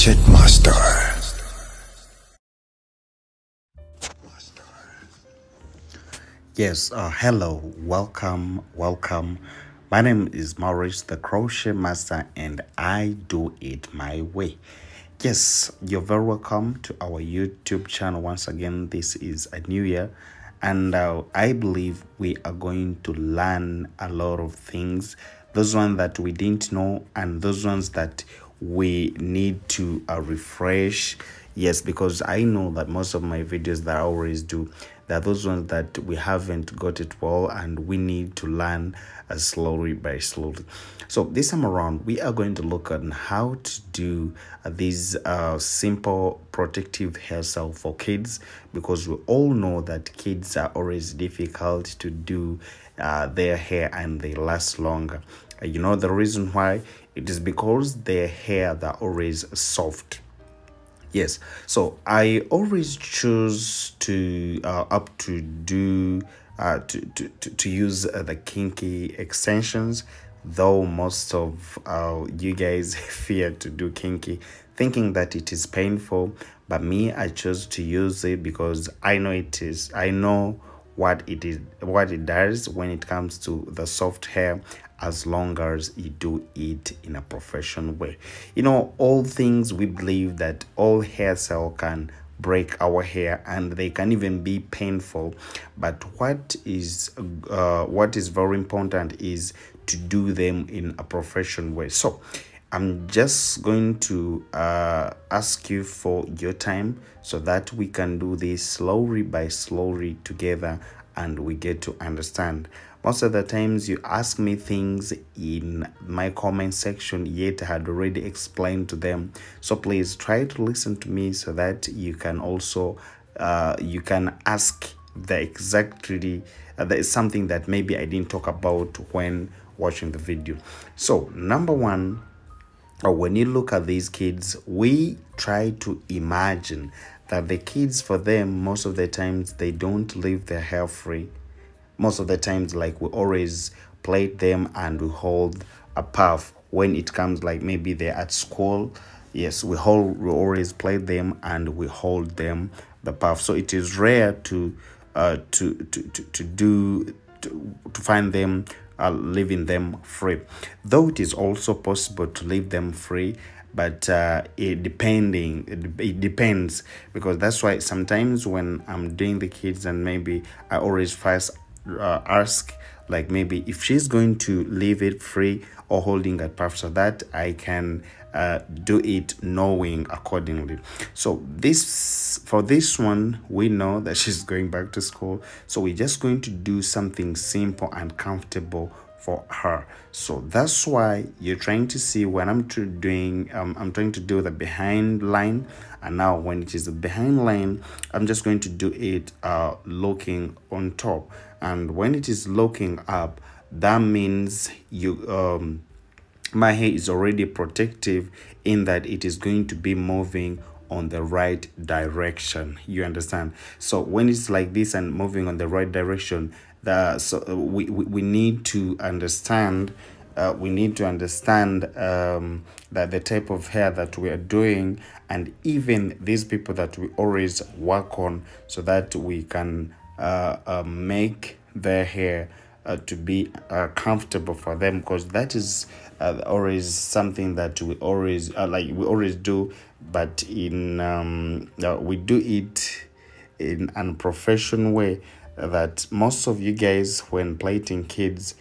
Gadget Master. Yes, hello, welcome. My name is Maurice, the Crochet Master, and I do it my way. Yes, you're very welcome to our YouTube channel. Once again, this is a new year, and I believe we are going to learn a lot of things. Those ones that we didn't know, and those ones that we need to refresh. Yes, because I know that most of my videos that I always do, there are those ones that we haven't got it well, and we need to learn slowly by slowly. So this time around, we are going to look at how to do these simple protective hairstyle for kids, because we all know that kids are always difficult to do their hair, and they last longer. You know the reason why? It is because their hair are always soft. Yes, so I always choose to to use the kinky extensions, though most of you guys fear to do kinky, thinking that it is painful. But me, I chose to use it because I know what it does when it comes to the soft hair, as long as you do it in a professional way. You know, all things, we believe that all hairstyle can break our hair, and they can even be painful, but what is very important is to do them in a professional way. So I'm just going to ask you for your time so that we can do this slowly by slowly together, and we get to understand. Most of the times you ask me things in my comment section, yet I had already explained to them. So please try to listen to me so that you can also you can ask the exactly there is something that maybe I didn't talk about when watching the video. So number one, when you look at these kids, we try to imagine that the kids, for them, most of the times they don't leave their hair free. Most of the times, like, we always plait them and we hold a puff when it comes, like maybe they're at school. Yes, we always plait them and we hold them the puff. So it is rare to find them leaving them free, though it is also possible to leave them free, but it depends, because that's why sometimes when I'm doing the kids, and maybe I always first ask, like, maybe if she's going to leave it free or holding a puff, so that I can do it knowing accordingly. So for this one, we know that she's going back to school, so we're just going to do something simple and comfortable for her. So that's why you're trying to see when I'm trying to do the behind line, and now when it is the behind line, I'm just going to do it looking on top, and when it is looking up, that means you my hair is already protective, in that it is going to be moving on the right direction. You understand? So when it's like this and moving on the right direction, we need to understand that the type of hair that we are doing, and even these people that we always work on, so that we can make their hair to be comfortable for them, because that is always something that we always do, but in we do it in an unprofessional way, that most of you guys, when plaiting kids,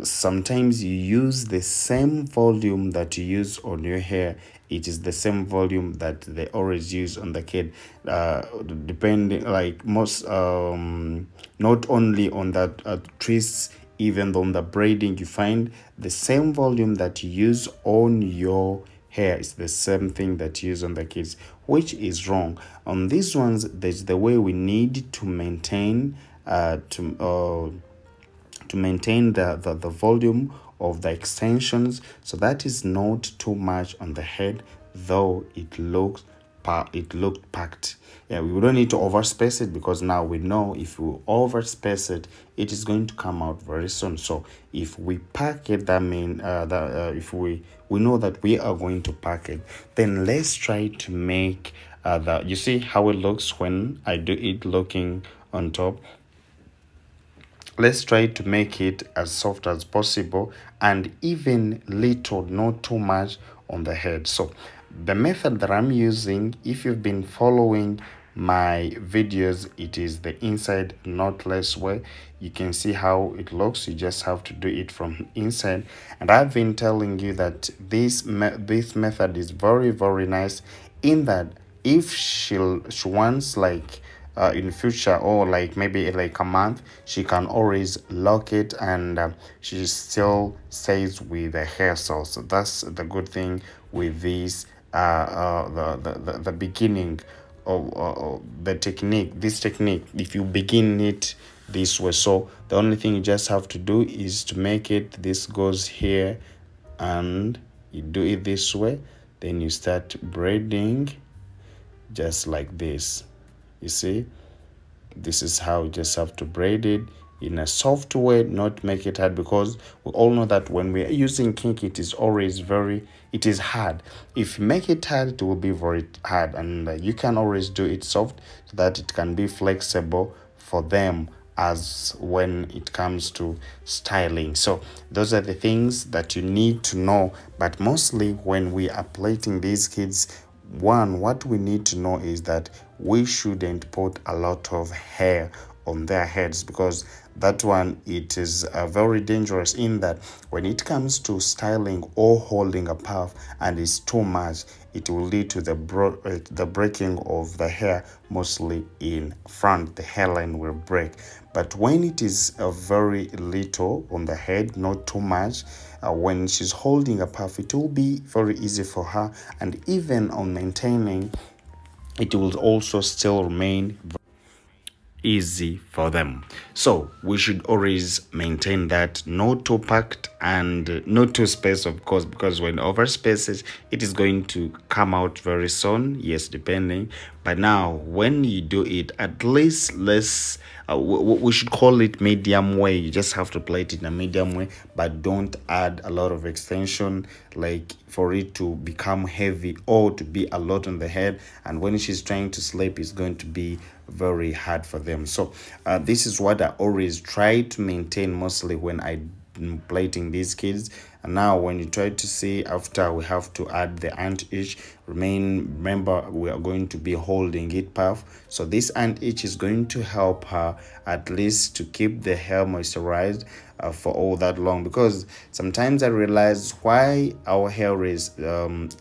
sometimes you use the same volume that you use on your hair. It is the same volume that they always use on the kid, depending, like, most not only on that twists, even on the braiding, you find the same volume that you use on your hair is the same thing that you use on the kids, which is wrong. On these ones, there's the way we need to maintain to maintain the volume of the extensions, so that is not too much on the head, though it looks it looked packed. Yeah, we don't need to overspace it, because now we know if we overspace it, it is going to come out very soon. So if we pack it, that means if we know that we are going to pack it, then let's try to make you see how it looks when I do it looking on top. Let's try to make it as soft as possible, and even little, not too much on the head. So the method that I'm using, if you've been following my videos, it is the inside knotless way. You can see how it looks. You just have to do it from inside, and I've been telling you that this method is very, very nice, in that if she wants, like in future, or like maybe like a month, she can always lock it, and she still stays with the hairstyle. So that's the good thing with this the beginning of the technique. This technique, if you begin it this way, so the only thing you just have to do is to make it, this goes here, and you do it this way, then you start braiding just like this. You see, this is how you just have to braid it in a soft way, not make it hard, because we all know that when we are using kinky, it is always it is hard. If you make it hard, it will be very hard, and you can always do it soft so that it can be flexible for them as when it comes to styling. So those are the things that you need to know. But mostly when we are plating these kids, what we need to know is that we shouldn't put a lot of hair on their heads, because that one, it is very dangerous, in that when it comes to styling or holding a puff and it's too much, it will lead to the breaking of the hair, mostly in front. The hairline will break. But when it is very little on the head, not too much, when she's holding a puff, it will be very easy for her, and even on maintaining, it will also still remain easy for them. So we should always maintain that, not too packed and not too spaced, of course, because when over spaces, it is going to come out very soon. Yes, depending. But now when you do it, at least let's we should call it medium way. You just have to play it in a medium way, but don't add a lot of extension, like for it to become heavy or to be a lot on the head, and when she's trying to sleep, it's going to be very hard for them. So this is what I always try to maintain, mostly when I'm plating these kids. And now when you try to see, after we have to add the ant itch, remember we are going to be holding it puff. So this ant itch is going to help her at least to keep the hair moisturized for all that long, because sometimes I realize why our hair is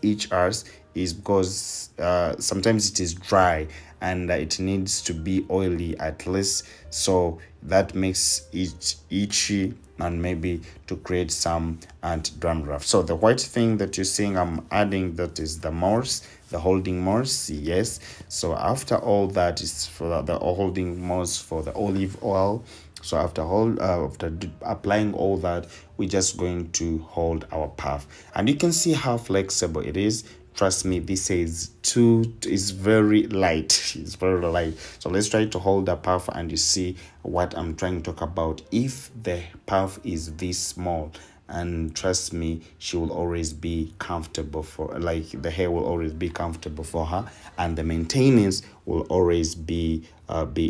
itch us is because sometimes it is dry and it needs to be oily at least, so that makes it itchy and maybe to create some anti-dandruff. So the white thing that you're seeing I'm adding, that is the morse, the holding morse. Yes, so after all that is for the holding morse for the olive oil. So after applying all that, we're just going to hold our puff, and you can see how flexible it is. Trust me, this is very light. It's very light. So let's try to hold the puff, and you see what I'm trying to talk about. If the puff is this small, and trust me, she will always be comfortable for, like, the hair will always be comfortable for her, and the maintenance will always be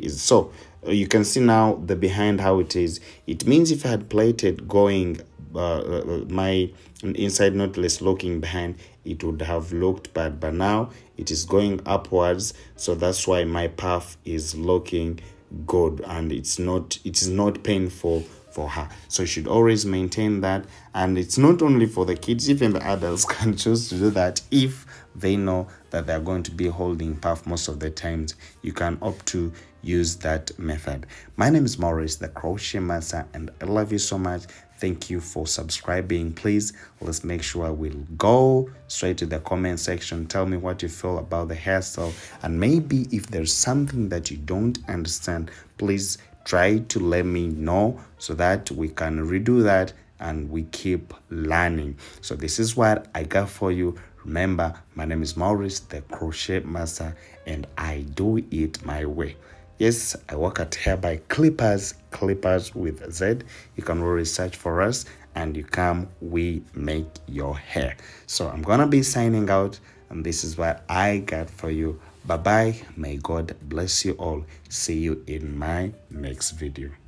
so you can see now the behind how it is. It means if I had plaited going my inside knotless looking behind, it would have looked bad, but now it is going upwards, so that's why my puff is looking good, and it is not painful for her. So you should always maintain that, and it's not only for the kids, even the adults can choose to do that if they know that they're going to be holding puff most of the times. You can opt to use that method. My name is Maurice, the crochet master, and I love you so much. Thank you for subscribing. Please, let's make sure we'll go straight to the comment section. Tell me what you feel about the hairstyle, and maybe if there's something that you don't understand, please try to let me know so that we can redo that and we keep learning. So this is what I got for you. Remember, my name is Maurice, the crochet master, and I do it my way. Yes, I work at Hair by Clippers, Clippers with Z. You can always search for us and you come, we make your hair. So I'm gonna be signing out, and this is what I got for you. Bye bye. May God bless you all. See you in my next video.